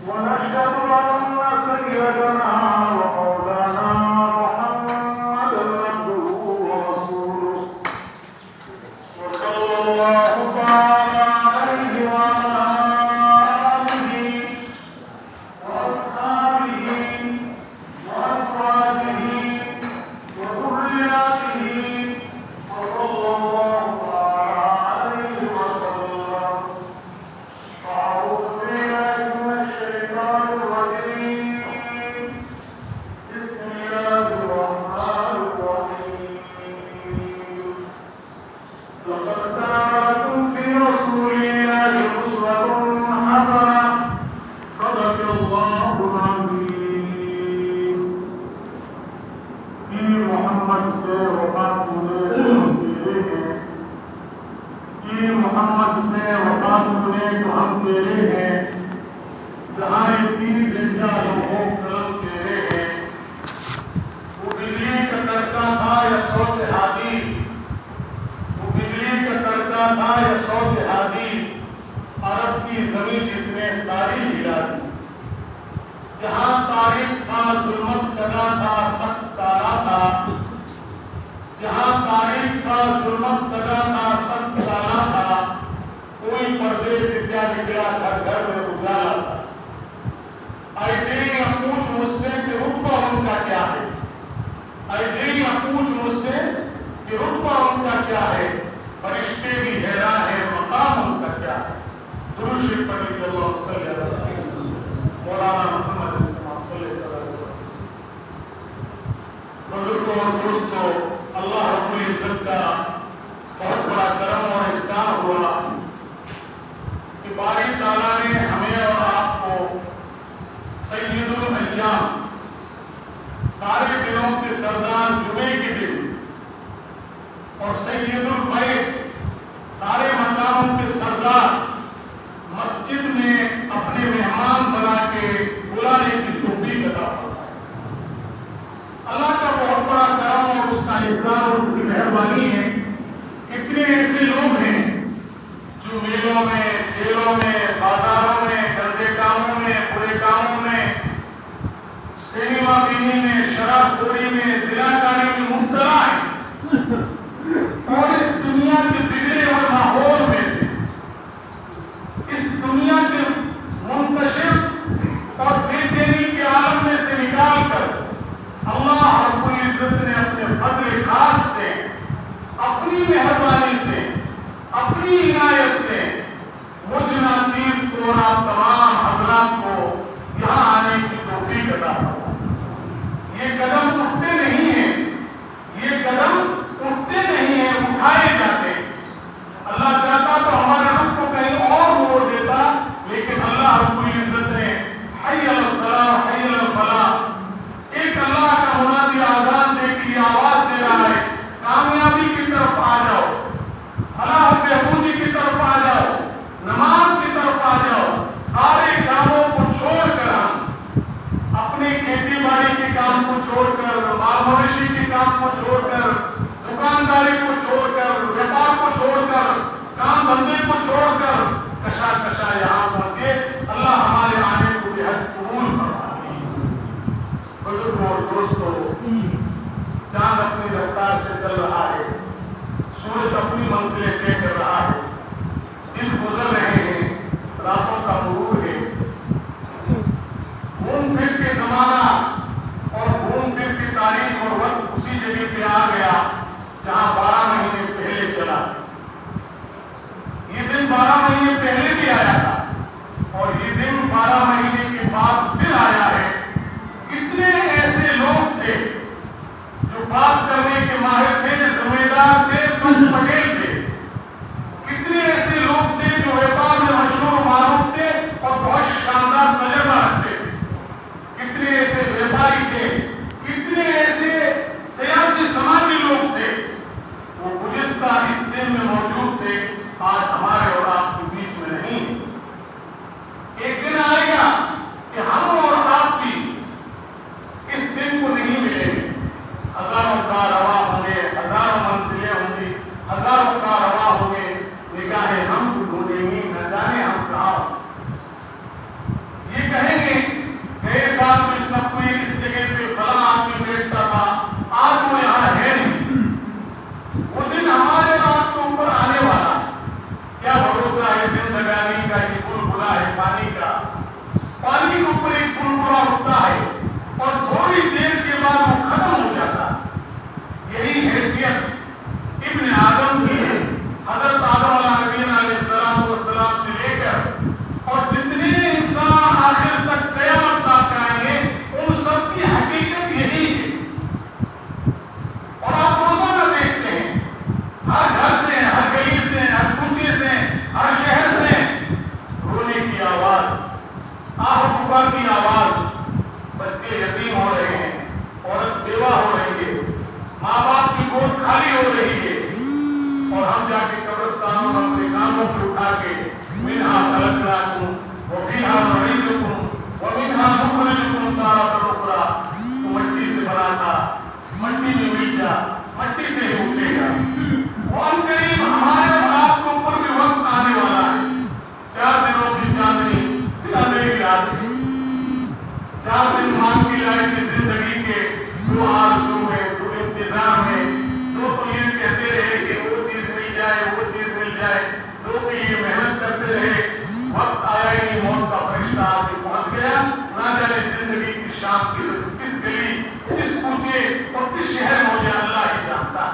ونشهد أن سيدنا ومولانا محمدا عبده ورسوله وصلى الله تعالى عليه وعلى آله وأصحابه وأزواجه وذرياته وصلى الله تعالى عليه وسلم. أعوذ بالله من الشيطان الرجيم. بسم الله الرحمن الرحيم. لقد كان لكم في رسول الله أسوة حسنة. صدق الله العظيم. محمد سے وفا پورے ہم تیرے ہیں. محمد سے وفا پورے تو ہم تیرے ہیں. جہاں تھی زندہ لوگوں کرم تیرے ہیں. وہ بجلی کا تڑکا تھا یا صوت ہادی. وہ بجلی کا تڑکا تھا یا صوت ہادی. عرب کی زمین جس نے ساری ہلا دی. جہاں تاریخ تھا ظلمت کدا تھا سخت کالا تھا. جہاں تاریخ تھا ظلمت کدا تھا سخت کالا تھا. کوئی پردے سے کیا نکلا گھر گھر میں اجالا تھا. اے دل نہ پوچھ مجھ سے کہ رتبہ ان کا کیا ہے. اے دل نہ پوچھ مجھ سے کہ رتبہ ان کا کیا ہے. فرشتے بھی حیران ہیں مقام ان کا کیا ہے. درود شریف پڑھیے اللہم صلی علی سیدنا مولانا محمد صلی اللہ علیہ وسلم. بزرگوں اور دوستوں، اللہ رب العزت کا بہت بڑا کرم اور احسان ہوا کہ باری تعالیٰ نے ہمیں اور آپ کو سید الایام، سارے دنوں کے سردار جمعے کے دن، اور سید البیت، سارے مقاموں کے سردار مسجد میں اپنے مہمان بنا کے بلانے کی توفیق عطا فرمائے. اللہ کا بہت بڑا کرم اور اس کا احسان اور اس کی مہربانی ہے. اتنے ایسے لوگ ہیں جو میلوں میں، کھیلوں میں، بازاروں میں، گندے کاموں میں، برے کاموں میں، سینما بینی میں، شراب خوری میں، زناکاری میں مبتلا ہیں. اور اس دنیا کے بگڑے ہوئے ماحول میں سے، اس دنیا کے منتشر اور بے چینی کے عالم میں سے نکال کر اللہ رب العزت نے اپنے فضل خاص سے، اپنی مہربانی سے، اپنی عنایت سے مجھ ناچیز کو اور آپ تمام حضرات کو یہاں آنے کی توفیق عطا فرمائے. یہ قدم اٹھتے نہیں ہیں، یہ قدم اٹھتے نہیں ہیں، اٹھائے جاتے ہیں. اللہ چاہتا تو ہمارے رب کو کہیں اور موڑ دیتا، لیکن اللہ رب العزت نے حی علی الصلاۃ حی علی الفلاح، ایک اللہ کا منادی آزان دے کے یہ آواز دے رہا ہے، کامیابی کی طرف آ جاؤ، فلاح بہبودی کی طرف آ جاؤ، نماز کی طرف آ جاؤ. سارے کاموں کو چھوڑ کر ہم اپنے کھیتی باڑی کے کام کو چھوڑ کر، مال مویشی کے کام کو چھوڑ کر، دکانداری کو چھوڑ کر، ویپار کو چھوڑ کر، کام دھندے کو چھوڑ کر کشا کشا یہاں پہنچے. اللہ ہمارے آنے کو بے حد قبول فرمائے. بزرگوں اور دوستوں، چاند اپنی رفتار سے چل رہا ہے، سورج اپنی منزلیں طے کر رہا ہے، دن گزر رہے ہیں، راتوں کا مرور ہے. گھوم پھر کے زمانہ اور گھوم پھر کی تاریخ اور وقت اسی جگہ پہ آ گیا جہاں 12 مہینے پہلے چلا. یہ دن 12 مہینے پہلے بھی آیا تھا اور یہ دن 12 مہینے کے بعد پھر آیا ہے. کتنے ایسے لوگ تھے جو بات کرنے کے ماہر تھے، ذمہ دار تھے، پنچ پٹیل تھے. کتنے ایسے لوگ تھے جو ویپار میں مشہور معروف تھے اور بہت شاندار تجربہ رکھتے تھے. کتنے ایسے ویپاری تھے، کتنے ایسے سیاسی سماجی لوگ تھے، وہ گزشتہ اس دن میں موجود تھے، آج ہمارے اور آپ کے بیچ میں نہیں. ایک دن آئے گا کہ ہم اور آپ بھی اس دن کو نہیں ملیں گے. ہزاروں کارواں ہوں گے، ہزاروں منزلیں ہوں گی، زندگی سے ہی اٹھے گا. وہ عنقریب ہمارے اور آپ کے اوپر بھی وقت آنے والا ہے. 4 دنوں کی چاندنی پھر اندھیری رات ہے. 4 دن مان کی لائف کی زندگی کے دو آرزو میں، دو انتظار میں، دو تو یہ کہتے رہے کہ وہ چیز مل جائے، وہ چیز مل جائے، دو کے لیے محنت کرتے رہے. وقت آیا ہی نہیں، موت کا فرشتہ آ کے پہنچ گیا. نہ جانے زندگی کی شام کس گلی، کس کوچے اور کس شہر میں ہو جائے، اللہ ہی جانتا.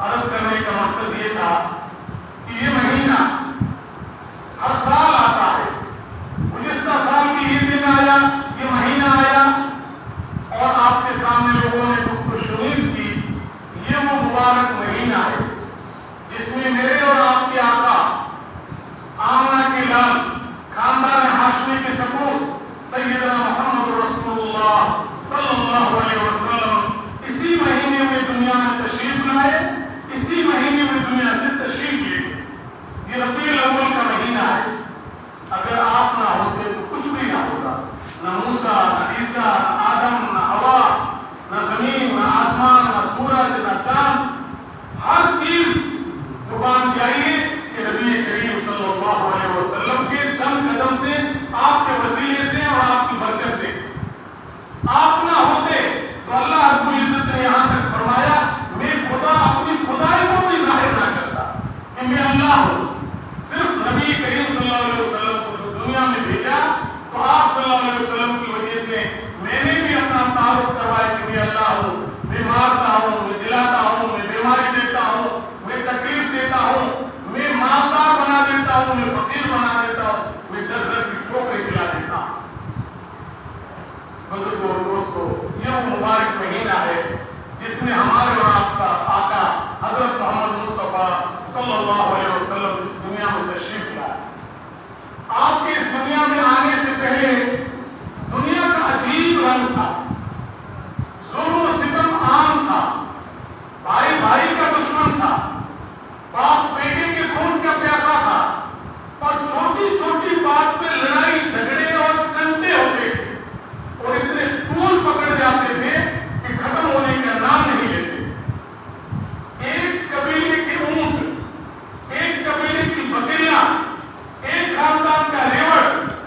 عرض کرنے کا مقصد یہ تھا کہ یہ مہینہ ہر سال آتا ہے. گزشتہ سال کی یہ دن آیا، یہ مہینہ آیا اور آپ کے سامنے لوگوں نے گفت و شنید کی. یہ وہ مبارک مہینہ ہے جس میں میرے اور آپ کے آقا آمنہ کے لال، خاندان ہاشمی کے سپوت سیدنا محمد رسول اللہ صلی اللہ علیہ وسلم اسی مہینے میں دنیا میں تشریف لائے، اسی مہینے میں دنیا سے تشریف لے گئے. یہ ربیع الاول کا مہینہ ہے. اگر آپ نہ ہوتے تو کچھ بھی نہ ہوگا. نہ موسیٰ، نہ عیسیٰ، نہ آدم، نہ حوا، نہ زمین، نہ آسمان، نہ سورج، نہ چاند. ہر چیز قربان جائیے کہ نبی کریم صلی اللہ علیہ وسلم کے دم قدم سے، آپ کے وسیلے سے اور آپ کی برکت سے. آپ نہ ہوتے تو اللہ رب العزت نے یہاں تک فرمایا میں خدا اپنی خدائی کو بھی ظاہر نہ کرتا کہ میں اللہ ہوں. صرف نبی کریم صلی اللہ علیہ وسلم کو جو دنیا میں بھیجا تو آپ صلی اللہ علیہ وسلم کی وجہ سے میں نے بھی اپنا تعارف کروایا کہ میں اللہ ہوں. میں مارتا ہوں، میں جلاتا ہوں، میں بیماری دیتا ہوں، میں تکلیف دیتا ہوں، میں مالدار بنا دیتا ہوں، میں فقیر بنا دیتا ہوں، میں در در کی ٹھوکریں کھلا دیتا ہوں. بزرگوں اور دوستو، یہ وہ مبارک مہینہ ہے جس میں ہمارے اور آپ کا آقا حضرت محمد مصطفیٰ صلی اللہ علیہ وسلم اس دنیا میں تشریف لائے. آپ کے اس دنیا میں آنے سے پہلے دنیا کا عجیب رنگ تھا. ظلم و ستم عام تھا. بھائی بھائی کا دشمن تھا. باپ بیٹے کے خون کا پیاسا تھا. اور چھوٹی چھوٹی بات پہ لڑائی جھگڑے اور کنٹے ہوتے تھے اور اتنے طول پکڑ جاتے تھے کہ ختم ہونے کا نام نہیں لیتے تھے. ایک قبیلے کے اونٹ، ایک قبیلے کی بکریاں، ایک خاندان کا ریوڑ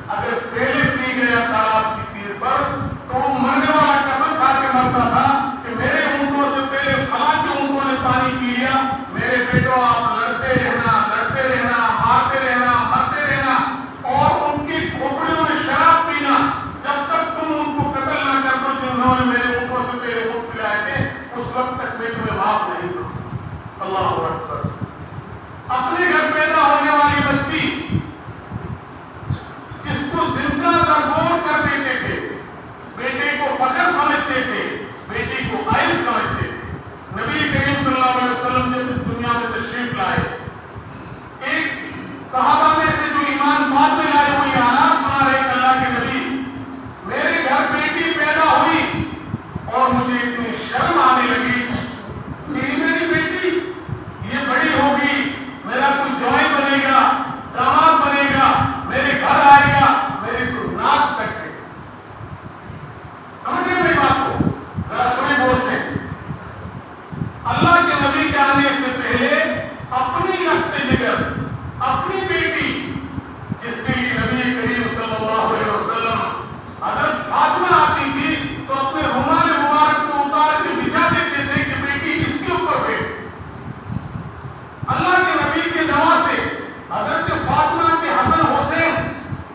اگر پہلے پی گیا تالاب کی تیر پر تو وہ مرنے والا قسم کھا کے مرتا تھا کہ میرے اونٹوں سے پہلے فلاں کے اونٹوں نے پانی پی لیا. میرے بیٹوں آپ لڑتے رہنا، مارتے رہنا، مرتے رہنا اور ان کی کھوپڑیوں میں شراب پینا جب تک تم ان کو قتل نہ کر دو جنہوں نے میرے اونٹوں سے پہلے اونٹ پلائے تھے، اس وقت تک میں تمہیں معاف نہیں کروں. اللہ اکبر. اپنے گھر پیدا ہونے والی بچی جس کو زندہ درگور کر دیتے تھے، بیٹے کو فخر سمجھتے تھے، بیٹی کو عیب سمجھتے تھے. نبی کریم صلی اللہ علیہ وسلم جب اس دنیا میں تشریف لائے، ایک صحابہ میں سے جو ایمان بعد میں لائے ہوئی حالات سنا رہے کہ اللہ کے نبی میرے گھر بیٹی پیدا ہوئی اور مجھے اتنی شرم آنے لگی کہ میری بیٹی یہ بڑی ہوگی، میرا کوئی جوائی بنے گا، داماد بنے گا، میرے گھر آئے گا، میرے کو ناک تک دے. سمجھ رہے میری بات کو؟ ذرا سمجھ غور سے. اللہ کے نبی کے آنے سے پہلے اپنی رخت جگر، اپنی بیٹی جس کے لیے نبی کریم صلی اللہ علیہ وسلم حضرت فاطمہ آتی تھی تو اپنے رومال مبارک کو اتار کے بچھا دیتے تھے کہ بیٹی اس کے اوپر بیٹھے. اللہ کے نبی کے دعا سے حضرت فاطمہ کے حسن حسین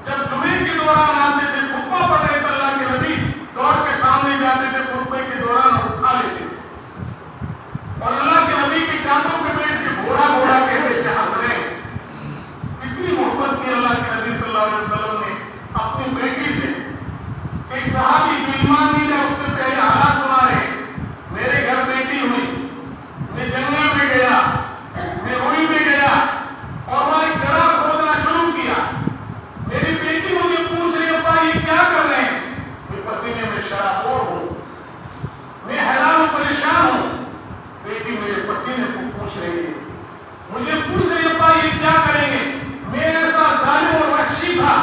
جب جمعے کے دوران آتے تھے، خطبہ پڑھ رہے تھے، اللہ کے نبی دوڑ کے سامنے جاتے تھے، خطبے کے دوران اٹھا لیتے تھے اور اللہ کے نبی کے کانوں پہ بیٹھ کے گھوڑا گھوڑا کہتے تھے حسنین. اتنی محبت کی اللہ کے نبی صلی اللہ علیہ وسلم نے اپنی بیٹی سے. ایک صحابی جو ایمان نہیں لیا اس سے پہلے حالات سنا رہے، میرے گھر بیٹی ہوئی، میں جنگل میں گیا، میں روئی میں گیا اور وہاں ایک درا کھودنا شروع کیا. میری بیٹی مجھے پوچھ رہی ابا یہ کیا کر رہے ہیں؟ میں پسینے میں شرابور ہوں، میں حیران و پریشان ہوں. بیٹی میرے پسینے کو پوچھ رہی ہے، مجھے پوچھ رہی ابا یہ کیا کریں گے؟ میں ایسا ظالم اور وحشی تھا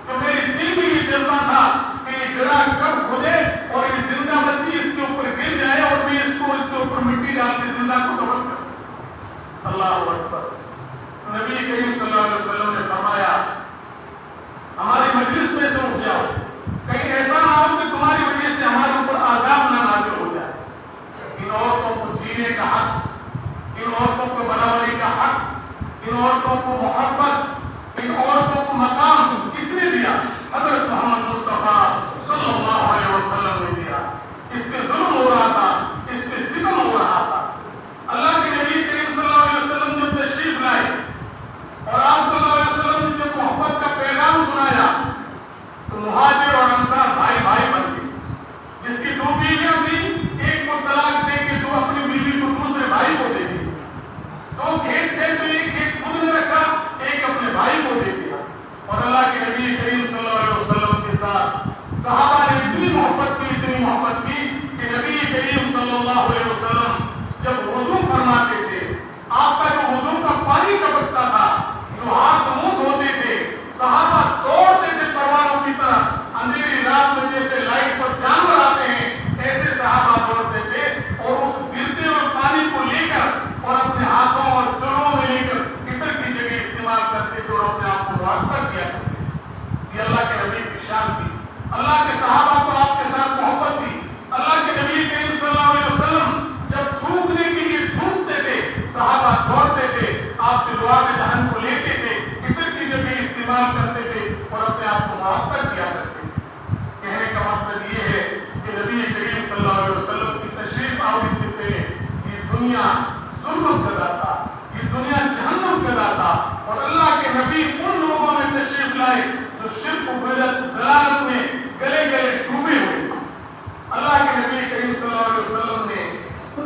کہ میرے دل میں یہ جذبہ تھا کہ یہ درا کب کھدے اور یہ زندہ بچی اس کے اوپر گر جائے اور میں اس کے اوپر ان عورتوں کو محبت, ان عورتوں کو مقام کس نے دیا؟ حضرت محمد مصطفیٰ صلی اللہ علیہ وسلم نے دیا. اس پہ ظلم ہو رہا تھا, اس پہ ستم ہو رہا تھا. اللہ کے نبی کریم صلی اللہ علیہ وسلم جب تشریف لائے اور آپ صلی اللہ علیہ وسلم نے جب محبت کا پیغام سنایا تو مہاجر اور انصار بھائی بھائی بن گئے. جس کی 2 بیویاں تھیں, ایک کو طلاق دے کے تو اپنی بیوی کو دوسرے بھائی کو دے دی. 2 کھیت تھے تو ایک کھیت خود نے رکھا, ایک اپنے بھائی کو دے دیا. اور اللہ کے نبی کریم صلی اللہ علیہ وسلم کے ساتھ صحابہ نے اتنی محبت کی کہ نبی کریم صلی اللہ علیہ وسلم جب وضو فرماتے تھے, آپ کا جو وضو کا پانی ٹپکتا تھا, جو ہاتھ منہ دھوتے تھے, صحابہ دوڑتے تھے پروانوں کی طرح. اندھیری رات میں جیسے لائٹ پر جانور آتے ہیں ایسے صحابہ دوڑتے تھے اور اس گرتے ہوئے پانی کو لے کر اور اپنے ہاتھوں اور چلوں میں لے کر عطر کی جگہ استعمال کرتے تھے اور اپنے آپ کو معطر کیا کرتے تھے. یہ اللہ کے نبی کی شان تھی. اللہ کے صحابہ کو آپ کے ساتھ محبت تھی. اللہ کے نبی کریم صلی اللہ علیہ وسلم جب تھوکنے کے لیے تھوکتے تھے, صحابہ دوڑتے تھے, آپ کے دعا میں دہن کو لیتے تھے, عطر کی جگہ استعمال کرتے تھے اور اپنے آپ کو معطر کیا کرتے تھے. کہنے کا مقصد یہ ہے کہ نبی کریم صلی اللہ علیہ وسلم کی تشریف آوری سے پہلے یہ دنیا ظلم کا تھا, یہ دنیا جہنم کا تھا. اور اللہ کے نبی ان لوگوں میں تشریف لائے جو شرک و بدعت ضلالت میں گلے گلے ڈوبے ہوئے تھے. اللہ کے نبی کریم صلی اللہ علیہ وسلم نے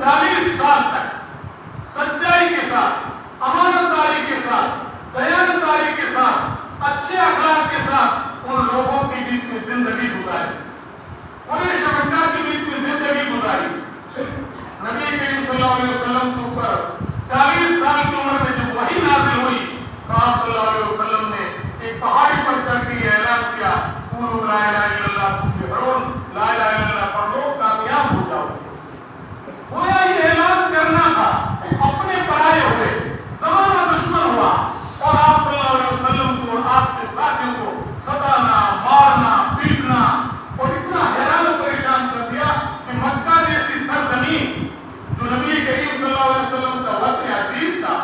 40 سال تک سچائی کے ساتھ, امانت داری کے ساتھ, دیانتداری کے ساتھ, اچھے اخلاق کے ساتھ ان لوگوں کے بیچ میں زندگی گزاری, قریش مکہ کے بیچ میں زندگی گزاری. نبی کریم صلی اللہ علیہ وسلم کے اوپر 40 سال کی عمر میں جب وحی نازل ہوئی تو آپ صلی اللہ علیہ وسلم نے ایک پہاڑی پر چڑھ کے اعلان کیا, قولوا لا الہ الا اللہ تفلحون, لا الہ الا اللہ پڑھ لو کامیاب ہو جاؤ. گویا یہ اعلان کرنا تھا, اپنے پرائے ہوئے, زمانہ دشمن ہوا اور آپ صلی اللہ علیہ وسلم کو اور آپ کے ساتھیوں کو ستانا, مارنا, پیٹنا اور اتنا حیران و پریشان کر دیا کہ مکہ جیسی سرزمین جو نبی کریم صلی اللہ علیہ وسلم کا وطن عزیز تھا,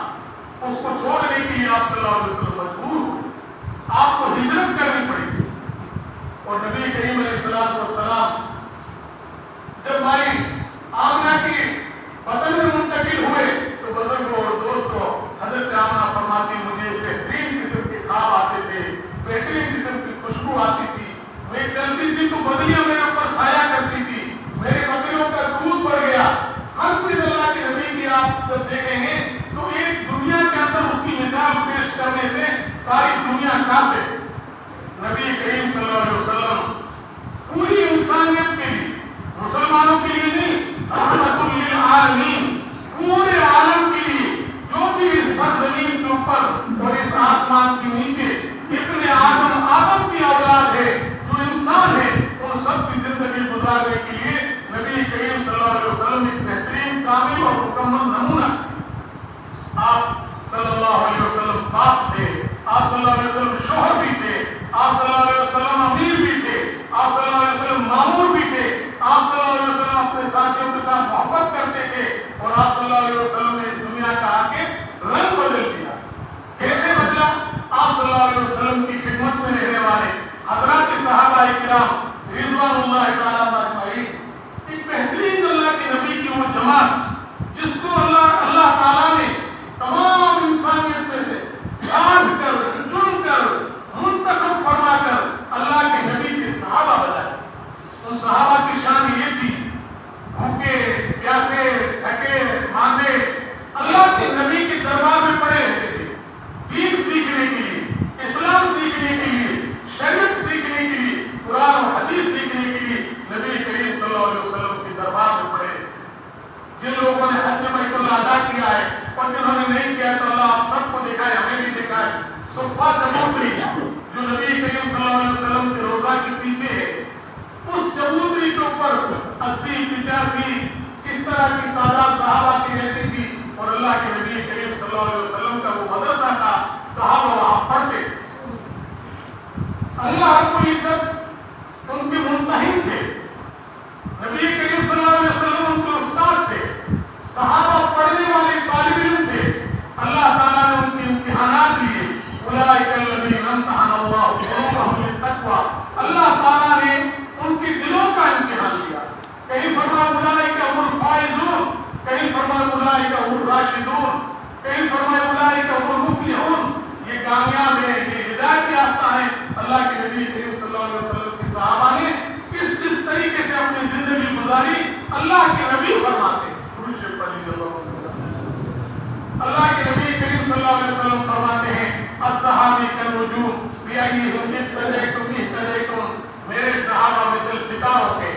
اس کو چھوڑنے کے لیے آپ صلی اللہ علیہ وسلم مجبور ہوئے. آپ کو ہجرت کرنی پڑی. اور نبی کریم علیہ السلام جب بھائی آمنہ کی وطن میں منتقل ہوئے تو بزرگوں اور دوستوں, حضرت آمنہ فرماتی مجھے بہترین قسم کے خواب آتے تھے, بہترین قسم کی خوشبو آتی تھی, میں چلتی تھی تو بدلیاں میرے اوپر سایہ کرتی تھی, میرے بکریوں کا دودھ بڑھ گیا. ہر کوئی اللہ کے نبی کی آپ جب دیکھیں گے تو ایک دنیا کے اندر اس کی مثال پیش کرنے سے ساری دنیا کہاں سے. نبی کریم صلی اللہ علیہ وسلم پوری انسانیت کے لیے, مسلمانوں کے لیے نہیں, رحمت للعالمین, پورے عالم کے لیے, جو بھی اس سرزمین کے اوپر اور اس آسمان کے نیچے ابن آدم کی اولاد ہے, جو انسان ہے, ان سب کی زندگی گزارنے کے لیے نبی کریم صلی اللہ علیہ وسلم ایک بہترین کامل اور مکمل نمونہ. آپ صلی اللہ علیہ وسلم باپ تھے, آپ صلی اللہ علیہ وسلم شوہر بھی تھے, آپ صلی اللہ علیہ وسلم امیر بھی تھے, آپ صلی اللہ علیہ وسلم مامور بھی تھے, آپ صلی اللہ علیہ وسلم اپنے ساتھیوں کے ساتھ محبت کرتے تھے, اور آپ صلی اللہ علیہ وسلم نے اس دنیا کا آ کے رنگ بدل دیا. کیسے بدلا؟ آپ صلی اللہ علیہ وسلم کی خدمت میں رہنے والے حضرات صحابہ کرام رضوان اللہ تعالیٰ اجمعین, ایک بہترین اللہ کے نبی کی وہ جماعت جس کو اللہ تعالیٰ نے تمام انسانیت میں سے چھانٹ کر, چن کر, منتخب فرما کر اللہ کے نبی کے صحابہ بنائے. ان صحابہ کی شان یہ تھی, بھوکے پیاسے تھکے ماندے اللہ کے نبی کے دربار میں پڑے رہتے تھے, دین سیکھنے کے لیے, اسلام سیکھنے کے لیے, شریعت سیکھنے کے لیے, قرآن و حدیث سیکھنے کے لیے نبی کریم صلی اللہ علیہ وسلم کے دربار میں پڑے. جن لوگوں نے حج بیت اللہ ادا کیا ہے اور جنہوں نے نہیں کیا تو اللہ آپ سب کو دکھائے, ہمیں بھی دکھائے. صفہ چبوتری جو نبی کریم صلی اللہ علیہ وسلم کے روزہ کے پیچھے ہے, اس چبوتری کے اوپر 80-85 اس طرح کی تعداد صحابہ کی رہتی تھی, اور اللہ کے نبی کریم صلی اللہ علیہ وسلم کا وہ مدرسہ تھا, صحابہ وہاں پڑھتے. اللہ رب العزت ان کے منتہم تھے, نبی کریم صلی اللہ علیہ وسلم ان کے استاد تھے, صحابہ پڑھنے والے طالب علم تھے. اللہ تعالیٰ نے ان کے کریم صلی اللہ علیہ وسلم کے صحابہ نے کس طریقے سے اپنی زندگی گزاری اللہ کے نبی فرماتے ہیں. اللہ کے نبی کریم صلی اللہ علیہ وسلم فرماتے ہیں الصحابی کالنجوم بیایہم اقتدیتم اہتدیتم. میرے صحابہ مثل ستاروں کے.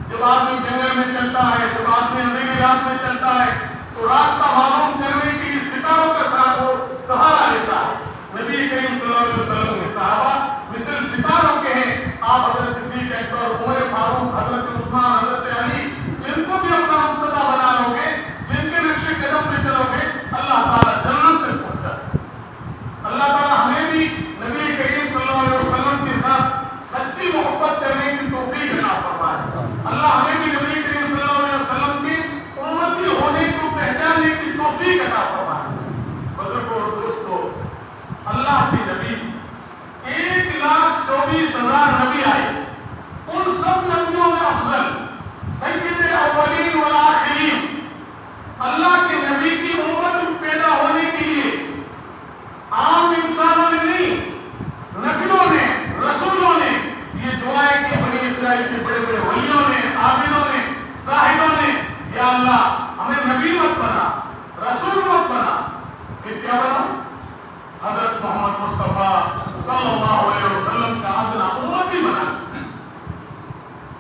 جب آدمی جنگل میں چلتا ہے, جب آدمی اندھیری رات میں چلتا ہے تو راستہ معلوم کرنے کے لیے ستاروں کا سہارا لیتا ہے. نبی کریم صلی اللہ علیہ وسلم کے صحابہ مثل ستاروں کے ہیں. آپ حضرت صدیق اکبر, عمر فاروق, حضرت عثمان, حضرت علی, جن کو بھی اپنا مقتدی بنا لو گے, جن کے نقش قدم پہ چلو گے, اللہ تعالیٰ جنت تک پہنچا. اللہ تعالیٰ ہمیں بھی نبی کریم صلی اللہ علیہ وسلم کے ساتھ سچی محبت کرنے کی توفیق عطا فرمائے. اللہ ہمیں بھی نبی کریم صلی اللہ علیہ وسلم کی امتی ہونے کو پہچاننے کی توفیق عطا فرمائے. بزرگوں اور دوستوں, اللہ کے نبی 1,24,000 نبی آئے. ان سب نبیوں میں افضل سید الاولین والآخرین اللہ کے نبی کی امت پیدا ہونے کے لیے عام انسانوں نے نہیں, نبیوں نے, رسولوں نے یہ دعائیں کی. بنی اسرائیل کے بڑے بڑے ولیوں نے, عابدوں نے, زاہدوں نے, یا اللہ ہمیں نبی مت بنا, رسول مت بنا. پھر کیا بنا؟ حضرت محمد مصطفیٰ صلی اللہ علیہ وسلم کا ادنا امتی بنا.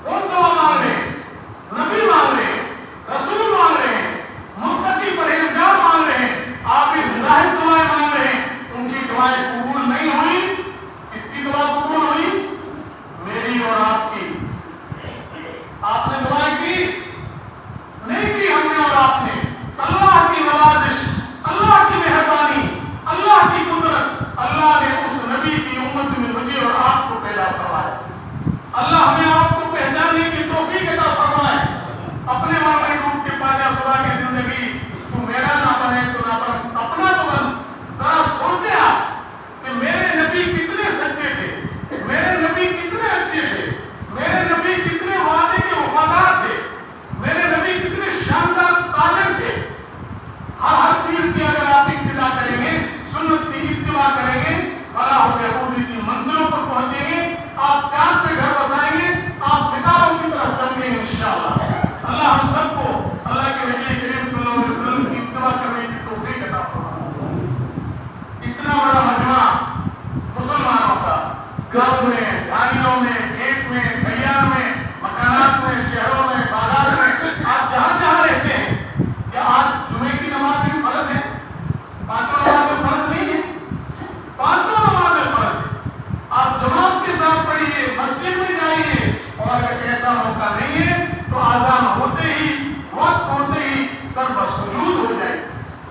ان دعا مانگ رہے ہیں, نبی مانگ رہے ہیں, رسول مانگ رہے ہیں, متقی پرہیزگار مانگ رہے ہیں, عابد زاہد دعائیں مانگ رہے ہیں. ان کی دعائیں قبول نہیں ہوئی. کس کی دعا قبول ہوئی؟ میری اور آپ کی. آپ نے دعائیں کی نہیں کی, ہم نے اور آپ نے. اللہ کی نوازش, اللہ کی مہربانی, اللہ کی قدرت, اللہ نے اس نبی کی امت میں مجھے اور آپ کو پیدا فرمایا. اللہ ہمیں آپ کو پہچاننے کی توفیق عطا فرمائے. اپنے من میں ڈوب کے پاجا سوا کی زندگی, تو میرا نہ بنے تو نہ بن, اپنا تو بن. ذرا سوچے آپ کہ میرے نبی کتنے سچے تھے, میرے نبی کتنے اچھے تھے, میرے نبی کتنے وعدے کے وفادار تھے, میرے نبی کتنے شاندار تاجر تھے. ہر چیز کی اگر آپ اتباع کریں گے, سنت کی اتباع کریں گے, فلاح و بہبود کی منزلوں پر پہنچیں گے, آپ چاند پہ گھر بسائیں گے, آپ ستاروں کی طرف چمکیں گے انشاءاللہ. اللہ ہم سب کو اللہ کے نبی کریم صلی اللہ علیہ وسلم کی اتباع کرنے کی توفیق عطا فرمائے. اتنا بڑا مجمع مسلمانوں کا, گاؤں میں, ڈھانیوں میں, کھیت میں, کھلیان میں, مکانات میں, شہروں میں, باغات میں, آپ جہاں جہاں رہتے ہیں, کیا آج جمعے کی نماز بھی فرض ہے؟ پانچوں نمازیں فرض نہیں ہے, پانچوں نمازیں فرض ہے. آپ جماعت کے ساتھ پڑھیے, مسجد میں جائیے, اور اگر ایسا موقع نہیں ہے تو آذان ہوتے ہی, وقت ہوتے ہی سر بسجود ہو جائے,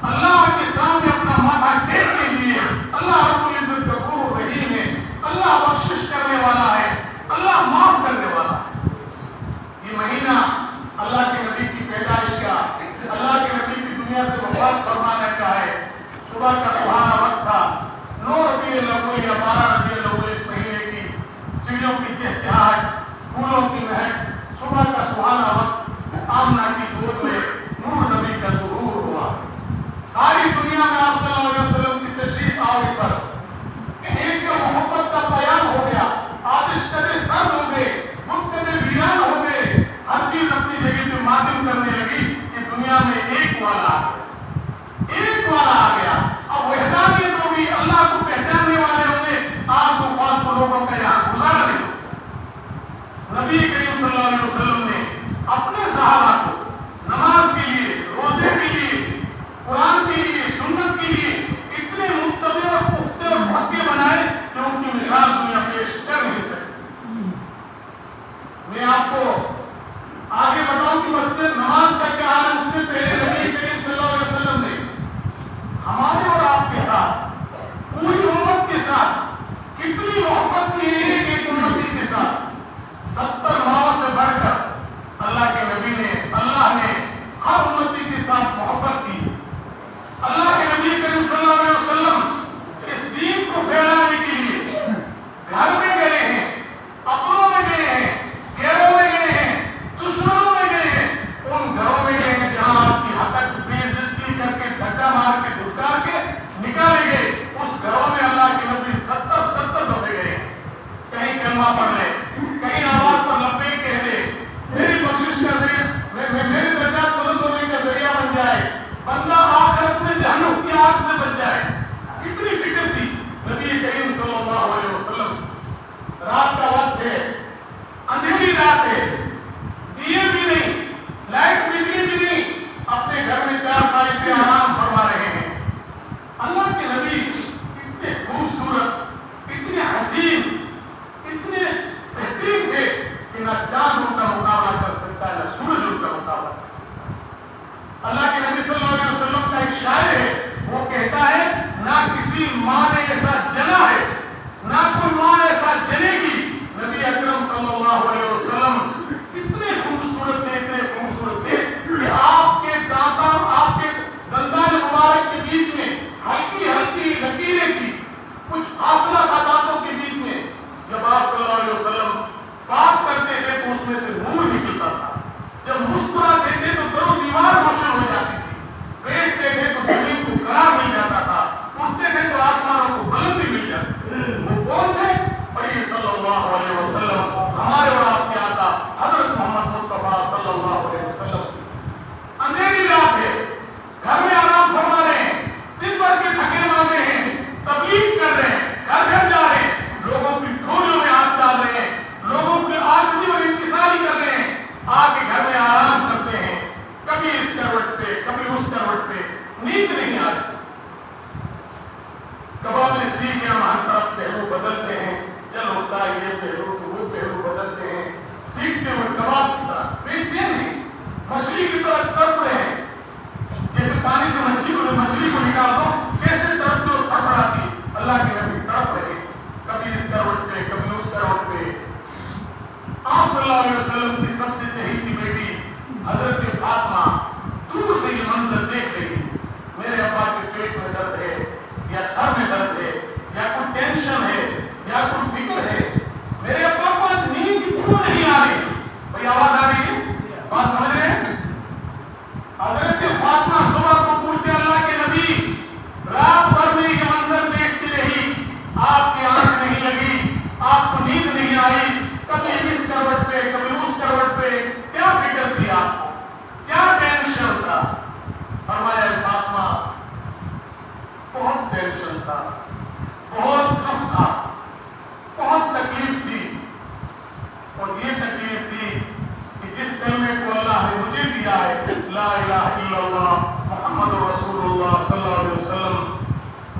اللہ کے سامنے اپنا ماتھا ٹیک کے لیے. اللہ رب العزت غفور رحیم ہے, اللہ بخشش کرنے والا ہے, اللہ معاف کرنے والا ہے. یہ مہینہ اللہ کے نبی کی پیدائش کا, اللہ کے نبی کی دنیا سے وفات فرمانے کا ہے. صبح کا سہانا وقت تھا, 9 ربیع الاول یا 12 ربیع الاول اس مہینے کی چڑیوں کی چہچہاہٹ, پھولوں کی مہک, صبح کا سہانا وقت, آمنہ کی گود میں نور نبی کا ظہور ہوا. ساری دنیا میں آپ صلی اللہ علیہ وسلم کی تشریف آوری پر ایک کا محبت کا پیام ہو گیا. آتش کدے سر ہو گئے, بت کدے ویران ہو گئے, ہر چیز اپنی جگہ پہ ماتم کرنے لگی کہ دنیا میں ایک والا آ گیا, ایک والا آ گیا. اب وحدانیت ہوگی, اللہ کو پہچاننے والے ہوں گے, آپ کو فالتو لوگوں کا یہاں گزارا نہیں. نبی کریم صلی اللہ علیہ وسلم نے اپنے صحابہ کو نماز کے لیے, روزے کے لیے, قرآن کے لیے, سنت کے لیے کلمہ پڑھ لے, کہیں آواز پر لبیک کہہ دے, میری بخشش کا ذریعہ, میرے درجات بلند ہونے کا ذریعہ بن جائے, بندہ آخرت میں جہنم کی آگ سے بچ جائے. کتنی فکر تھی نبی کریم صلی اللہ علیہ وسلم. رات کا وقت ہے, اندھیری رات ہے, دیے بھی نہیں, لائٹ بجلی بھی نہیں, اپنے گھر میں چارپائی پہ آرام فرما رہے ہیں. اللہ کے نبی اتنے خوبصورت, اتنے حسین, اتنے بہترین تھے کہ نہ چاند ان کا مقابلہ کر سکتا ہے, نہ سورج ان کا مقابلہ کر سکتا ہے. اللہ کے نبی صلی اللہ علیہ وسلم کا ایک شاعر ہے, وہ کہتا ہے نہ کسی ماں نے ایسا جلا ہے, نہ کوئی ماں ایسا جلے گی. نبی اکرم صلی اللہ علیہ وسلم اتنے خوبصورت تھے, اتنے خوبصورت تھے کہ آپ کے دانتوں, آپ کے دندان مبارک کے بیچ میں ہلکی ہلکی لکیریں تھی, کچھ فاصلہ تھا دانتوں کے بیچ میں. جب آپ صلی اللہ علیہ وسلم بات کرتے تھے تو اس میں سے نور نکلتا تھا, جب مسکراتے تھے تو در و دیوار روشن ہو جاتی تھی, بیٹھتے تھے تو زمین کو قرار مل جاتا تھا, اٹھتے تھے تو آسمانوں کو بلندی مل جاتی تھی. وہ کون تھے؟ پڑھیے صلی اللہ علیہ وسلم, ہمارے اور آپ کے آقا حضرت محمد مصطفیٰ صلی اللہ علیہ وسلم. اندھیری رات ہے, گھر میں آرام فرما رہے ہیں, دن بھر کے تھکے ماندے ہیں, تبلیغ کر رہے ہیں, گھر گھر جا رہے ہیں, لوگوں کی ٹھولیوں میں ہاتھ ڈال رہے ہیں, لوگوں کی عاجزی اور انکساری کر رہے ہیں, آ کے گھر میں آرام کرتے ہیں. کبھی اس کروٹ پہ, کبھی اس کروٹ پہ, نیند نہیں آتی. کباب نے سیکھے, ہم ہر طرف پہلو بدلتے ہیں, چل ہوتا ہے یہ پہلو تو وہ پہلو بدلتے ہیں, سیکھتے ہوئے کباب کی طرح بے چین ہیں, مچھلی کی طرح تڑپ رہے ہیں. جیسے پانی سے مچھلی کو نکال دو, کیسے تڑپتے اور پڑپڑاتی, اللہ کے نبی تڑپ رہے, کبھی اس کروٹ پہ, کبھی اس کروٹ پہ. آپ صلی اللہ علیہ وسلم کی سب سے چہیتی بیٹی حضرت فاطمہ دور سے یہ منظر دیکھ رہی, میرے ابا کے پیٹ میں درد ہے, یا سر میں درد ہے, یا کوئی ٹینشن ہے, یا کوئی فکر ہے, میرے ابا کو نیند کیوں نہیں آ رہی. بھائی آواز آ رہی ہے, بات سمجھ رہے ہیں؟ حضرت فاطمہ صبح کو پوچھتے اللہ کے نبی, رات بھر میں یہ منظر دیکھتی رہی, آپ کی آنکھ نہیں لگی, آپ کو نیند نہیں آئی, کبھی اس کروٹ پہ, کبھی اس کروٹ پہ, کیا فکر تھی آپ کو, کیا ٹینشن تھا؟ فرمایا فاطمہ بہت ٹینشن تھا, بہت دکھ تھا, بہت تکلیف تھی, اور یہ تکلیف تھی کہ جس کلمے کو اللہ نے مجھے دیا ہے, لا الہ الا اللہ محمد رسول اللہ صلی اللہ علیہ وسلم,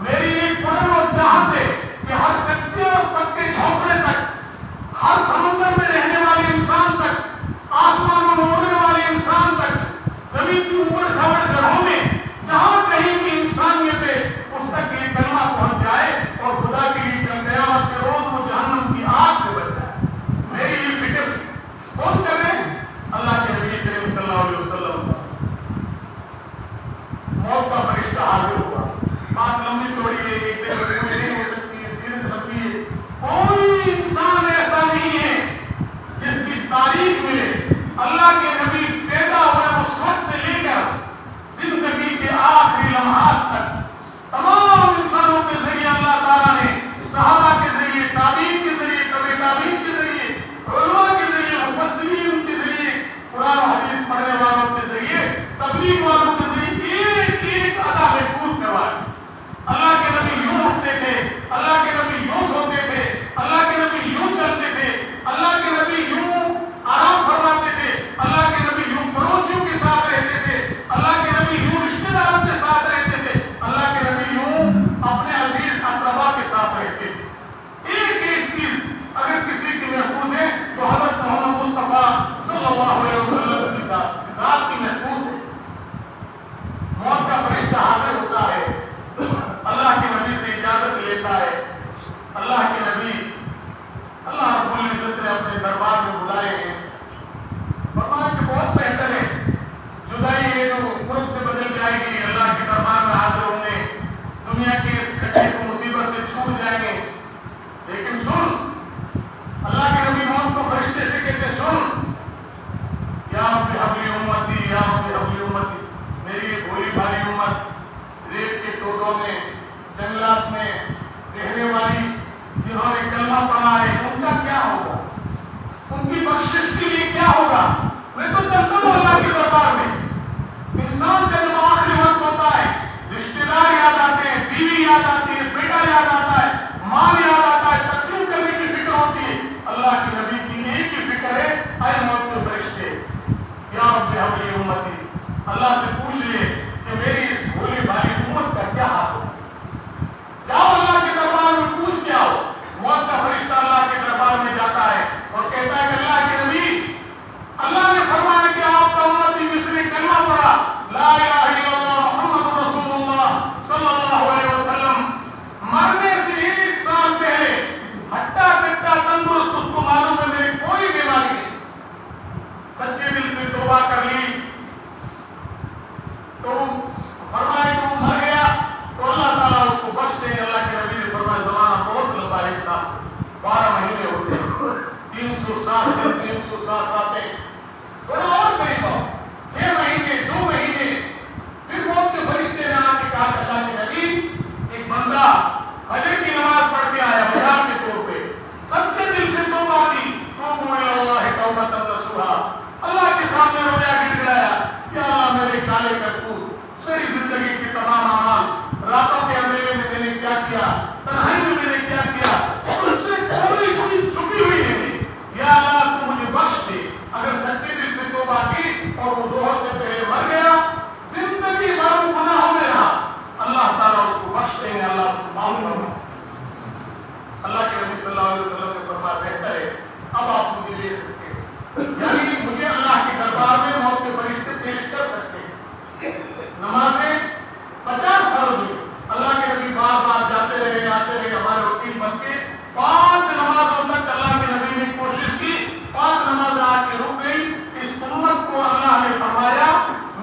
میری ایک پرم اور چاہت ہے کہ ہر کچے اور پکے جھونپڑے تک, ہر سمندر میں رہنے والے انسان تک, آسمانوں میں اڑنے والے انسان تک, زمین کی اوپر کھڑے گڑھوں میں جہاں کہیں بھی انسانیت ہے, اس تک یہ کلمہ پہنچ جائے, اور خدا کے لیے قیامت کے روز وہ جہنم کی آگ سے بچ جائے. میری یہ فکر تھی. کون کرے؟ اللہ کے نبی کریم صلی اللہ علیہ وسلم. موت کا فرشتہ حاضر ہوا. بات لمبی چوڑی ہے, ایک دن میں پوری نہیں ہو سکتی ہے, سیرت لمبی ہے. کوئی انسان ایسا نہیں ہے جس کی تاریخ ملے, اللہ کے نبی پیدا ہوئے اس وقت سے لے کر زندگی کے آخری لمحات تک تمام انسانوں کے ذریعے اللہ تعالیٰ نے, صحابہ کے ذریعے, تابعین کے ذریعے, تبع تابعین کے ذریعے, علماء کے ذریعے, مفسرین کے ذریعے, قرآن و حدیث پڑھنے والوں کے ذریعے, تبلیغ والوں کے ذریعے ایک ایک ادا محفوظ کروایا. اللہ کے نبی یوں اٹھتے تھے, اللہ کے نبی یوں سوتے تھے, اللہ کے نبی یوں چلتے تھے, اللہ کے نبی یوں آرام فرماتے تھے, اللہ کے نبی یوں پڑوسیوں کے ساتھ رہتے تھے, اللہ کے نبی یوں رشتہ داروں کے ساتھ رہتے تھے, اللہ کے نبی یوں اپنے عزیز اقربا کے ساتھ رہتے تھے. ایک ایک چیز اگر کسی کی محفوظ ہے تو حضرت محمد مصطفیٰ صلی اللہ علیہ وسلم کی ذات کی محفوظ ہے. موت کا فرشتہ حاضر ہوتا ہے, اللہ کے نبی سے اجازت لیتا ہے. اللہ کے نبی اللہ رب العزت نے اپنے دربار میں بلائے ہیں, فرمایا کہ بہت بہتر ہے, جدائی ہے جو قرب سے بدل جائے گی, اللہ کے دربار میں حاضر ہوں گے, دنیا کی اس تکلیف و مصیبت سے چھوٹ جائیں گے. لیکن سن, اللہ کے نبی موت کو فرشتے سے کہتے, سن یا رب حبلی امتی, یا رب حبلی امتی, میری بھولی بھاری امت, ریت کے ٹوٹوں میں, جنگلات میں رہنے والی, جنہوں نے کلمہ پڑھا ہے, ان کا کیا یاد آتی ہے، بیٹا یاد آتا ہے، مال یاد آتا ہے، تقسیم کرنے کی فکر ہوتی ہے. اللہ کے نبی کی ایک ہی فکر ہے، اے موت کے فرشتے یا رب حب لی امتی، اللہ سے پوچھ لے کہ میری اس بھولی بھالی امت کا کیا حال ہو. جاؤ اللہ کے دربار میں پوچھ کے آؤ. موت کا فرشتہ اللہ کے دربار میں جاتا ہے اور کہتا ہے کہ اللہ کے نبی، اللہ نے فرمایا کہ آپ کا امتی جس نے کلمہ پڑھا لا الہ الا اللہ محمد رسول اللہ صلی اللہ علیہ وسلم، مرنے سے 1 سال پہلے ہٹا کٹا تندرست، اس کو معلوم ہے میری کوئی بیماری نہیں، سچے دل سے توبہ کر لی تو فرمایا کہ وہ مر گیا تو اللہ تعالیٰ اس کو بخش دیں گے. اللہ کے نبی نے فرمایا زمانہ بہت لمبا، 1 سال 12 مہینے ہوتے ہیں، 360 دن 360 راتیں، تھوڑا اور قریب آؤ 6 مہینے 2 مہینے. پھر موت کے فرشتے نے آ کے کہا کہ اللہ کے نبی، ایک بندہ فجر کی نماز پڑھ کے آیا مثال کے طور پہ، سچے دل سے توبہ کی، توبوا الی اللہ توبۃ نصوحا، اللہ کے سامنے رویا گڑگڑایا، یا اللہ میرے کالے کرتوت، میری زندگی کے تمام اعمال، راتوں کے اندھیرے میں میں نے کیا کیا، تنہائی میں میں نے کیا کیا، اس سے کوئی چیز چھپی ہوئی نہیں، یا اللہ تو مجھے بخش دے. اگر سچے دل سے توبہ کی اور وہ ظہر سے پہلے مر گیا، زندگی بھر وہ گناہوں میں رہا، اللہ تعالیٰ اس کو بخش دیں گے، اللہ اس کو معاف کرے. اللہ کے نبی صلی اللہ علیہ وسلم نے فرمایا بہتر ہے اب آپ مجھے لے سکتے ہیں، یعنی مجھے اللہ کے دربار میں موت کے فرشتے پیش کر سکتے ہیں. نمازیں 50 فرض ہوئی، اللہ کے نبی بار بار جاتے رہے آتے رہے، ہمارے وکیل بن کے 5 نمازوں تک اللہ کے نبی نے کوشش کی، 5 نمازیں آ کے رک گئی. اس امت کو اللہ نے فرمایا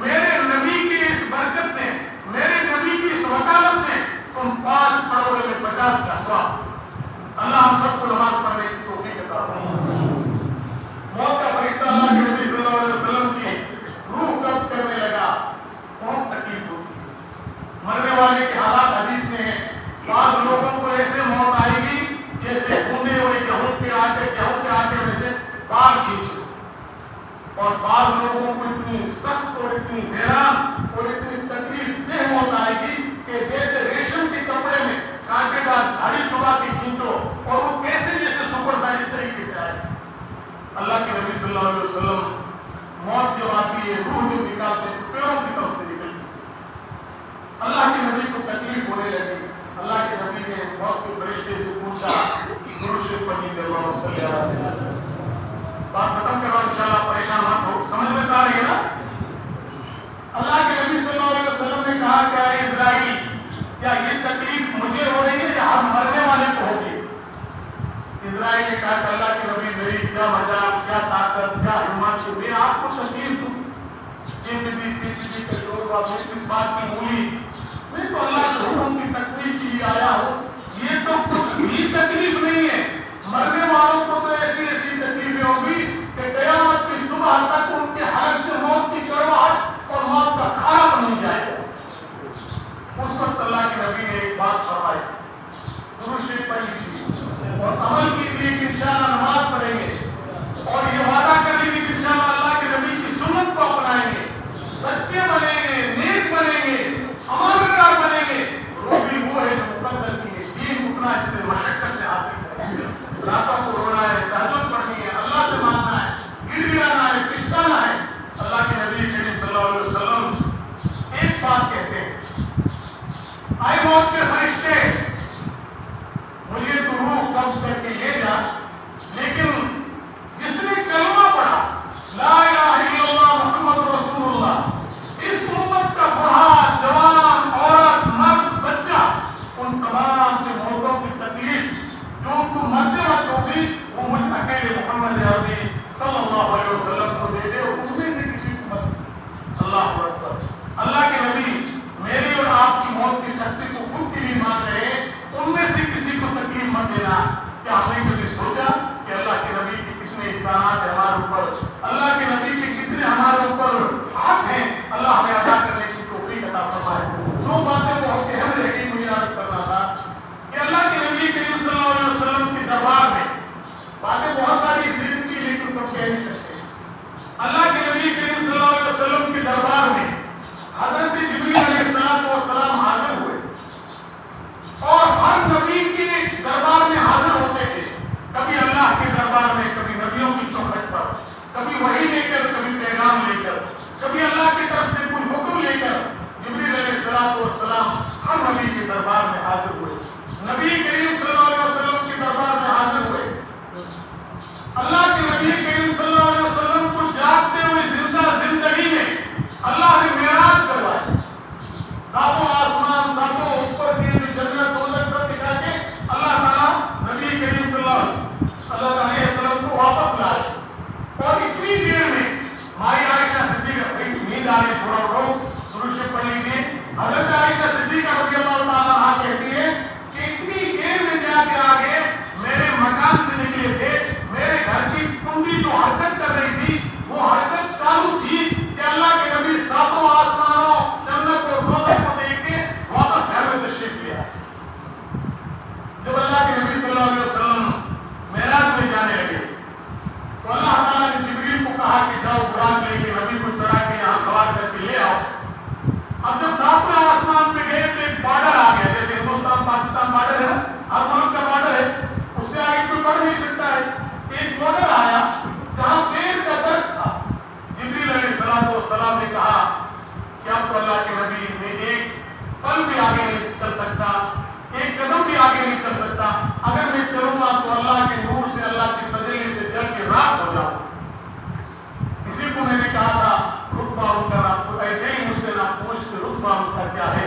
میرے نبی کی اس برکت سے، میرے نبی کی اس وکالت سے تم 5 پڑھو گے 50 کا ثواب. اللہ ہم سب کو نماز پڑھنے کی توفیق عطا فرمائے. موت کا فرشتہ اللہ کے نبی صلی اللہ علیہ وسلم کی روح قبض کرنے لگا، بہت تکلیف ہوتی ہے. مرنے والے کے حالات حدیث میں ہیں، بعض لوگوں کو ایسے موت آئے گی جیسے بھونے ہوئے گیہوں کے آٹے میں سے بال کھینچ لو، اور بعض لوگوں کو اتنی سخت اور اتنی حیران اور اتنی تکلیف دہ موت آئے گی کہ جیسے ریشم کے کپڑے میں کانٹے دار جھاڑی چبا کے کھینچو، اور وہ کیسے جیسے سپر دار اس طریقے سے آئے. اللہ کے نبی صلی اللہ علیہ وسلم موت جب آتی ہے، روح جب نکالتے ہیں پیروں کی طرف سے نکلتی. اللہ کے نبی کو تکلیف ہونے لگی. اللہ کے نبی نے موت کے فرشتے سے پوچھا، درود شریف پڑھیے اللہم صلی علی وسلم. بات ختم کرو انشاءاللہ، پریشان مت ہو، سمجھ میں آ رہی ہے نا. اللہ کے نبی صلی اللہ علیہ وسلم نے کہا کہ اے اسرائیل، کیا یہ تکلیف مجھے ہو رہی ہے یا ہر مرنے والے کو ہوگی؟ اسرائیل نے کہا کہ اللہ کے نبی میری کیا مجال، کیا طاقت، کیا ہمت کہ میں آپ کو تکلیف دوں. چند کا جوڑ ہوا، میں کس بات کی مولی، میں تو اللہ کے حکم کی تکلیف کے لیے آیا ہوں. یہ تو کچھ بھی تکلیف نہیں ہے. مرنے والوں کو تو ایسی ایسی تکلیفیں ہوگی کہ قیامت کی صبح تک ان کے حلق سے موت کی کڑواہٹ اور موت کا کھانا بن جائے گا. اس وقت اللہ کے نبی نے ایک بات فرمائی، درود شریف پڑھ لیجیے اور عمل کیجیے کہ انشاءاللہ نماز پڑھیں گے اور یہ وعدہ کر لیجیے کہ انشاءاللہ اللہ کے نبی کی سنت کو اپنائیں گے، سچے بنیں گے، نیک بنیں گے، امانتدار بنیں گے. وہ بھی وہ ہے جو مقدر کی ہے، دین اتنا جتنے مشقت سے حاصل کریں گے. راتوں کو رونا ہے، تہجد پڑھنی ہے، اللہ سے مانگنا ہے، گر گرانا ہے، پچھتانا ہے. اللہ کے نبی کریم صلی اللہ علیہ وسلم ایک بات کہتے ہیں، اے موت کے فرشتے، مجھے تو روح قبض کر کے لے جا، لیکن جس نے کلمہ پڑھا لا الہ الا اللہ محمد رسول اللہ، اس امت کا بڑھا جوان عورت مرد بچہ، ان تمام کی موتوں کی تکلیف جو ان کو مرتے وقت ہوگی وہ مجھ اکیلے محمد عربی صلی اللہ علیہ وسلم کو دے دے، اور ان میں سے کسی کو مت. اللہ اکبر. اللہ کے نبی میری اور آپ کی موت کی سختی کو خود کے لیے مان رہے ہیں، ان میں سے کسی کو تکلیف مت دینا. کیا ہم نے کبھی سوچا کہ اللہ کے نبی کے کتنے احسانات ہیں ہمارے اوپر، اللہ کے نبی کے کتنے ہمارے اوپر حق ہیں، اللہ ہمیں ادا کرنے کی توفیق عطا فرمائے. 2 باتیں بہت اہم رہ گئی مجھے آج کرنا تھا کہ اللہ کے نبی کریم صلی اللہ علیہ وسلم کے دربار میں باتیں بہت ساری ذکر کی لیکن سب کہہ نہیں سکتے. اللہ کے نبی کریم صلی اللہ علیہ وسلم کے دربار میں حضرت جبریل علیہ السلام حاضر ہوئے. کہا کہ جاؤ براق لے کے نبی کو چڑھا کے یہاں سوار کر کے لے آؤ۔ اب جب ساتویں آسمان پہ گئے تو ایک بارڈر آ گیا، جیسے ہندوستان پاکستان بارڈر ہے نا، ہر ملک کا بارڈر ہے، اس سے آگے کوئی بڑھ نہیں سکتا ہے۔ ایک بارڈر آیا جہاں پیڑ کا درخت تھا۔ جبریل علیہ السلام نے کہا کہ اب تو اللہ کے نبی میں ایک پل بھی آگے نہیں چل سکتا، ایک قدم بھی آگے نہیں چل سکتا، اگر میں چلوں گا تو اللہ کے نور سے، اللہ کی تجلی سے جل کے راکھ ہو جاؤں۔ اسی کو میں نے کہا تھا رتبہ ان کا نہ، اے دل مجھ سے نہ پوچھ کہ رتبہ ان کا کیا ہے،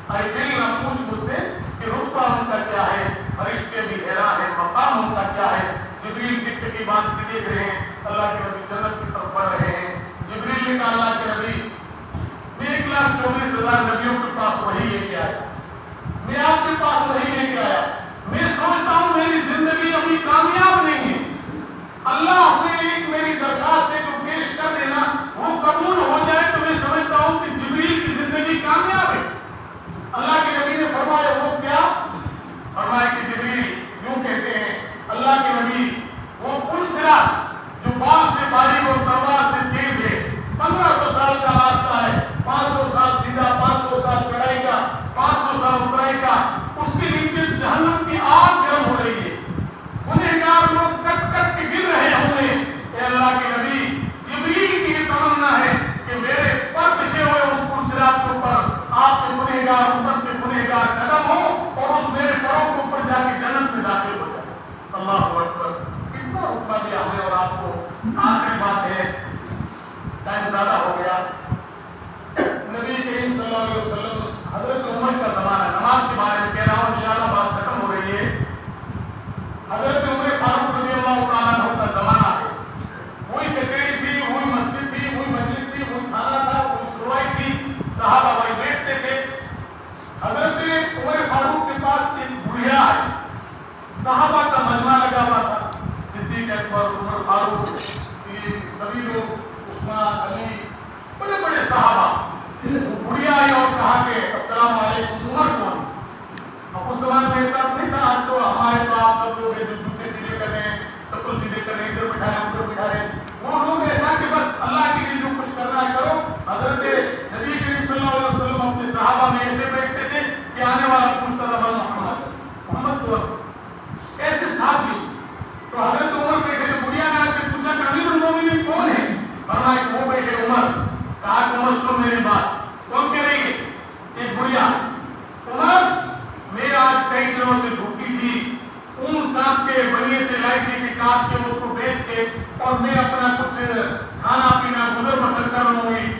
اے دل نہ پوچھ مجھ سے کہ رتبہ ان کا کیا ہے، فرشتے بھی حیران ہیں مقام ان کا کیا ہے۔ جبریل کی بات کی دیکھ رہے ہیں، اللہ کے نبی جنت کی طرف بڑھ رہے ہیں۔ جبریل نے کہا اللہ کے نبی میں 1,24,000 نبیوں کے پاس وحی لے کے آیا، میں آپ کے پاس وحی لے کے آیا، میں سوچتا ہوں میری زندگی ابھی کامیاب نہیں ہے، اللہ سے ایک میری درخواست ہے تو پیش کر دینا، وہ قبول ہو جائے تو میں سمجھتا ہوں کہ جبریل کی زندگی کامیاب ہے۔ اللہ کے نبی نے فرمایا وہ کیا؟ فرمایا کہ جبریل یوں کہتے ہیں اللہ کے نبی وہ پل صراط جو بال سے باریک اور تلوار سے تیز ہے، 1500 سال کا راستہ ہے، 500 سال سیدھا، 500 سال چڑھائی کا، 500 سال اترائی کا، اس کے نیچے جہنم کی آگ گرم ہو رہی ہے، گنہگار لوگ کٹ کٹ کے گر رہے ہوں گے۔ اے اللہ کے نبی جبریل کی یہ تمنا ہے کہ میرے پر بچھے ہوئے اس پل صراط کے اوپر آپ کے گنہگار امت کے گنہگار قدم ہو اور اس میرے پروں کے اوپر جا کے جنت میں داخل ہو جائے۔ اللہ اکبر، کتنا رتبہ دیا ہمیں اور آپ کو۔ آخری بات ہے، ٹائم زیادہ ہو گیا، نبی کریم صلی اللہ علیہ وسلم حضرت عمر کا زمانہ، نماز کے بارے میں کہہ رہا ہوں، انشاءاللہ بات ختم ہو رہی ہے۔ حضرت عمر فاروق رضی اللہ تعالیٰ عنہ کا زمانہ ہے، وہی کچہری تھی، وہی مسجد تھی، وہی مجلس تھی، وہی کھانا تھا، وہی سنوائی تھی، صحابہ وہی بیٹھتے تھے۔ حضرت عمر فاروق کے پاس ایک بڑھیا ہے، صحابہ کا مجمع لگا ہوا تھا، صدیق اکبر، عمر فاروق، یہ سبھی لوگ، عثمان، علی، بڑے بڑے صحابہ۔ بڑھیا آئی اور کہا کہ السلام علیکم، عمر کون؟ اب اس زمانے میں ایسا نہیں تھا، آج تو ہمارے تو آپ سب لوگ ہیں جو جوتے سیدھے کر رہے ہیں، چپل سیدھے کر رہے ہیں، ادھر بٹھا رہے ہیں، ادھر بٹھا رہے ہیں، وہ لوگ ایسا کہ بس اللہ کے لیے جو کچھ کرنا ہے کرو۔ حضرت نبی کریم صلی اللہ علیہ وسلم اپنے صحابہ میں ایسے بیٹھتے تھے کہ آنے والا پوچھتا تھا بل محمد کون؟ ایسے ساتھی۔ تو حضرت عمر بیٹھے تھے، بڑھیا نے آ کے پوچھا کہ امیر المومنین کون ہے؟ فرمایا کہ وہ بیٹھے عمر۔ کہا کہ عمر سن میری بات، کون کہہ رہی ہے؟ ایک بڑھیا، عمر میں آج کئی دنوں سے بھوکی تھی، اون کاٹ کے بنیے سے لائی تھی کہ کاٹ کے اس کو بیچ کے اور میں اپنا کچھ کھانا پینا گزر بسر کر لوں گی۔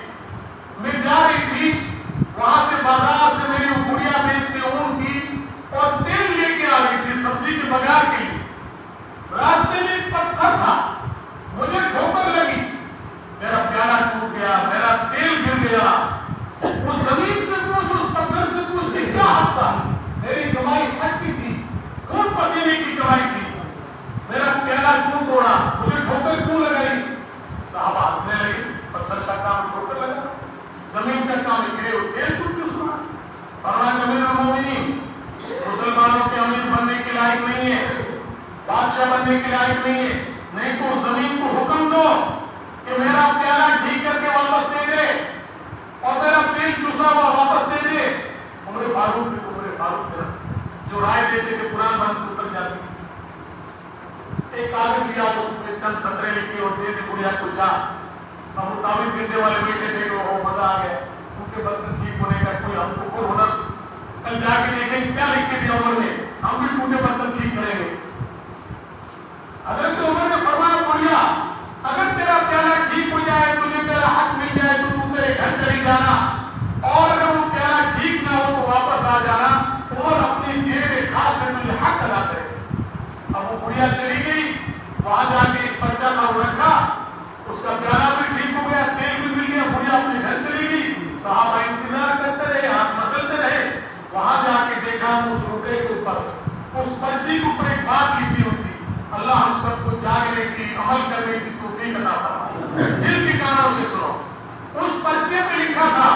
میں جا رہی تھی، وہاں سے بازار سے میری وہ بڑھیا بیچ کے اون کی اور تیل لے کے آ رہی تھی سبزی کے بگار کے لیے۔ راستے میں ایک پتھر تھا، مجھے ٹھوکر لگی، میرا پیالہ ٹوٹ گیا، میرا تیل گر گیا۔ اس زمین سے پوچھ، اس پتھر سے پوچھ کہ کیا حق تھا؟ میری کمائی حق کی تھی، خون پسینے کی کمائی تھی، میرا پیالہ کیوں توڑا، مجھے ٹھوکر کیوں لگائی؟ صحابہ ہنسنے لگے، پتھر کا کام ٹھوکر لگا، زمین کا کام گرے ہو تیل کو کیوں سنا؟ فرمایا امیر المومنین مسلمانوں کے امیر بننے کے لائق نہیں ہے، بادشاہ بننے کے لائق نہیں ہے، نہیں تو زمین کو حکم دو کہ میرا پیالہ ٹھیک کر کے واپس دے دے اور میرا تیل چوسا ہوا واپس دے دے۔ عمر فاروق بھی عمر فاروق تھے، جو رائے دیتے تھے قرآن بند کے اوپر جاتی تھی۔ ایک کاغذ لیا، اس میں چند سطریں لکھی اور دے دی بڑھیا کو جا۔ اب وہ تعویذ گننے والے بیٹھے تھے کہ وہ مزہ آ گیا، کیونکہ برتن ٹھیک ہونے کا کوئی ہم کو پر ہنر، کل جا کے دیکھیں کیا لکھ کے دیا عمر نے، ہم بھی ٹوٹے برتن ٹھیک کریں گے۔ حضرت عمر نے فرمایا بڑھیا اگر تیرا پیالہ ٹھیک ہو جائے، تجھے تیرا حق مل جائے تو تو تیرے گھر چلی جانا، اور اگر وہ پیالہ ٹھیک نہ ہو تو واپس آ جانا، عمر اپنی جیب خاص سے تجھے حق ادا کرے۔ اب وہ بڑھیا چلی گئی، وہاں جا کے ایک پرچہ تھا وہ رکھا، اس کا پیالہ بھی ٹھیک ہو گیا، تیل بھی مل گیا، بڑھیا اپنے گھر چلی گئی۔ صحابہ انتظار کرتے رہے، ہاتھ مسلتے رہے، وہاں جا کے دیکھا اس روپے کے اوپر، اس پرچی کے اوپر ایک بات لکھی ہوئی تھی۔ اللہ ہم سب کو جاگنے کی، عمل کرنے کی توفیق عطا فرمائے، دل کے کانوں سے سنو۔ اس پرچے پہ لکھا تھا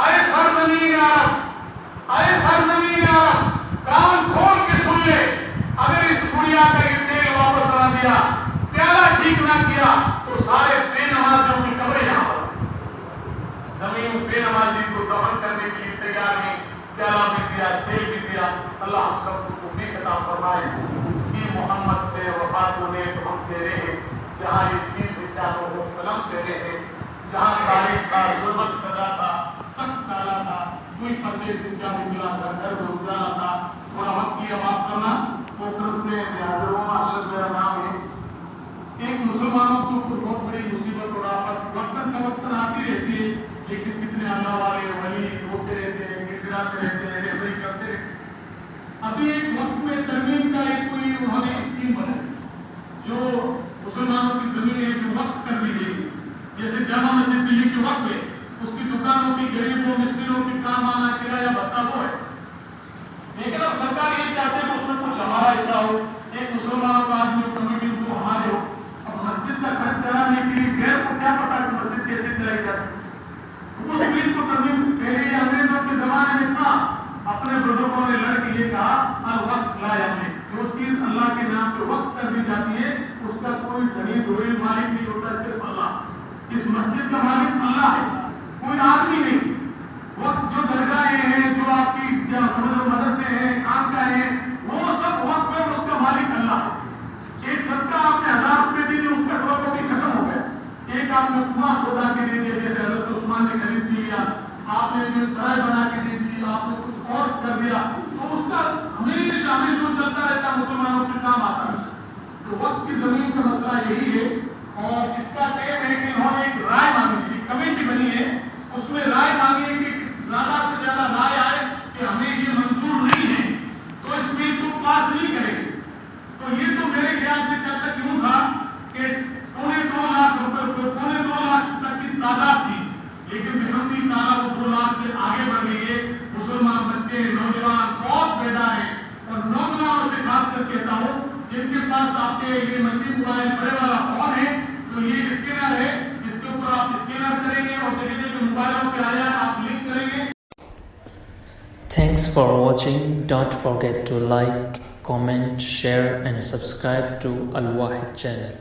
اے سرزمین عرب، اے سرزمین عرب، کان کھول کے سن لے، اگر اس بڑھیا کا یہ تیل واپس نہ دیا، پیالہ ٹھیک نہ کیا تو سارے بے نماز نمازیوں کی قبریں یہاں پر، زمین بے نمازی کو دفن کرنے کی تیار نہیں، پیالہ بھی دیا، تیل بھی دیا. اللہ ہم سب کو توفیق عطا فرمائے کہ محمد سے وفات ہونے تو ہم کہہ رہے ہیں جہاں یہ چیز کیا لوگوں قلم کہہ رہے ہیں، جہاں تاریخ کا ظلمت پیدا تھا، سخت کالا تھا، کوئی پردے سے کیا نکلا تھا، گھر میں اجالا تھا. تھوڑا وقت لیا معاف کرنا، فوکس سے حاضر ہوں. ارشد میرا نام ہے. ایک مسلمانوں کے اوپر بہت بڑی مصیبت اور آفت وقتاً فوقتاً آتی رہتی ہے، لیکن کتنے اللہ والے ولی روتے رہتے ہیں، گڑگڑاتے رہتے ہیں، ریفری کرتے رہتے ہیں. ابھی ایک وقت میں ترمیم کا ایک کوئی انہوں نے اسکیم بنائی جو مسلمانوں کی زمین ہے جو وقف کر دی گئی، جیسے جامع مسجد دلی کے وقف ہے، اس کی دکانوں کی غریبوں مسکینوں کی کام آنا کرایہ بھتہ وہ ہے. لیکن اب سرکار یہ چاہتے ہیں کہ اس میں کچھ ہمارا حصہ ہو، ایک مسلمانوں کا آدمی کمیٹی کو ہمارے ہو. اب مسجد کا خرچ چلانے کے لیے غیر کو کیا پتا کہ مسجد کیسے چلائی جاتی ہے. اس چیز کو ترمیم پہلے یہ انگریزوں کے زمانے میں تھا. اپنے بزرگوں نے لڑ کے یہ کہا الوقف لا یملک، جو چیز اللہ کے نام پہ وقف کر دی جاتی ہے اس کا کوئی غریب غریب مالک نہیں ہوتا، صرف اللہ. اس مسجد کا مالک اللہ ہے، کوئی آدمی نہیں. وقت جو درگاہیں ہیں، جو آپ کی سمجھ لو مدرسے ہیں، خانقاہیں ہیں، وہ سب وقف ہے، اس کا مالک اللہ ہے. ایک صدقہ آپ نے 1000 روپے دی تھی، اس کا سبب بھی ختم ہو گیا. ایک آپ نے کنواں کھودا کے دے دیا جیسے حضرت عثمان نے خرید لیا، آپ نے ایک سرائے بنا کے دے دی، آپ نے کچھ اور کر دیا، تو اس کا ہمیشہ ہمیشہ چلتا رہتا، مسلمانوں کے کام آتا ہے. تو وقت کی زمین کا مسئلہ یہی ہے. اور اس کا ٹائم ہے کہ انہوں نے ایک رائے مانگی، ایک کمیٹی بنی ہے، اس میں رائے مانگی ہے کہ زیادہ سے زیادہ رائے آئے کہ ہمیں یہ منظور نہیں ہے تو اس بل کو پاس نہیں کریں گے. تو یہ تو میرے خیال سے کب تک یوں تھا کہ 2.25 لاکھ روپے، 2.25 لاکھ تک کی تعداد تھی، لیکن بحمدی تعالیٰ وہ 2 لاکھ سے آگے بڑھ گئی ہے. مسلمان بچے نوجوان بہت بیدار ہیں، اور نوجوانوں سے خاص کر کہتا ہوں جن کے پاس آپ کے یہ ملٹی موبائل بڑے والا فون ہے تو یہ اسکینر ہے، اس کے اوپر آپ اسکینر کریں گے اور جگہ جگہ موبائلوں پہ آیا آپ لنک کریں گے. Thanks for watching. Don't forget to like, comment, share and subscribe to Al Wahid channel.